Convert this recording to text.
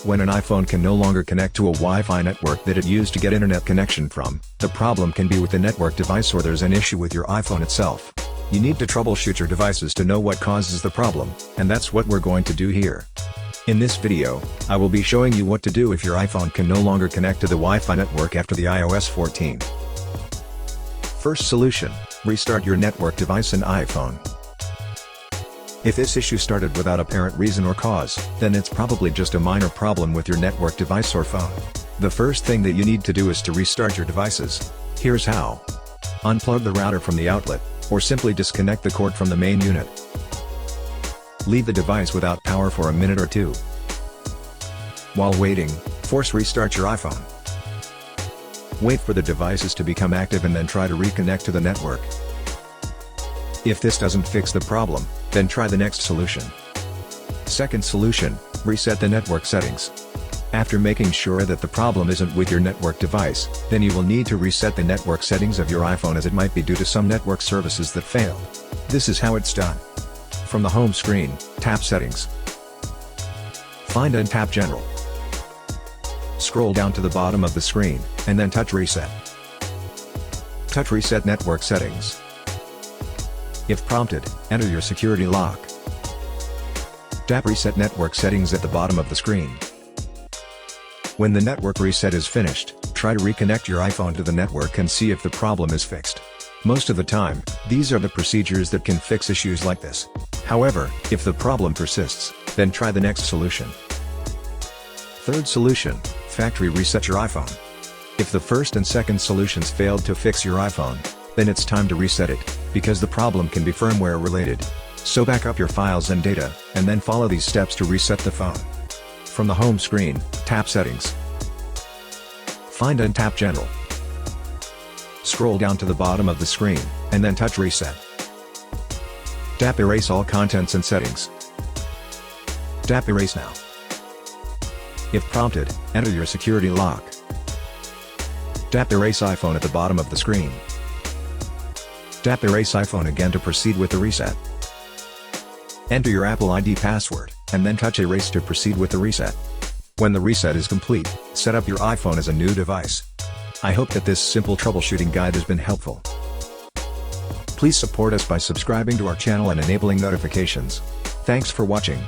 When an iPhone can no longer connect to a Wi-Fi network that it used to get internet connection from, the problem can be with the network device or there's an issue with your iPhone itself. You need to troubleshoot your devices to know what causes the problem, and that's what we're going to do here. In this video, I will be showing you what to do if your iPhone can no longer connect to the Wi-Fi network after the iOS 14. First solution, restart your network device and iPhone. If this issue started without apparent reason or cause, then it's probably just a minor problem with your network device or phone. The first thing that you need to do is to restart your devices. Here's how. Unplug the router from the outlet, or simply disconnect the cord from the main unit. Leave the device without power for a minute or two. While waiting, force restart your iPhone. Wait for the devices to become active and then try to reconnect to the network. If this doesn't fix the problem, then try the next solution. Second solution, reset the network settings. After making sure that the problem isn't with your network device, then you will need to reset the network settings of your iPhone, as it might be due to some network services that failed. This is how it's done. From the home screen, tap Settings. Find and tap General. Scroll down to the bottom of the screen, and then touch Reset. Touch Reset Network Settings. If prompted, enter your security lock. Tap Reset Network Settings at the bottom of the screen. When the network reset is finished, try to reconnect your iPhone to the network and see if the problem is fixed. Most of the time, these are the procedures that can fix issues like this. However, if the problem persists, then try the next solution. Third solution, factory reset your iPhone. If the first and second solutions failed to fix your iPhone, then it's time to reset it, because the problem can be firmware related. So back up your files and data, and then follow these steps to reset the phone. From the home screen, tap Settings. Find and tap General. Scroll down to the bottom of the screen, and then touch Reset. Tap Erase all contents and settings. Tap Erase now. If prompted, enter your security lock. Tap Erase iPhone at the bottom of the screen. Tap Erase iPhone again to proceed with the reset. Enter your Apple ID password, and then touch Erase to proceed with the reset. When the reset is complete, set up your iPhone as a new device. I hope that this simple troubleshooting guide has been helpful. Please support us by subscribing to our channel and enabling notifications. Thanks for watching.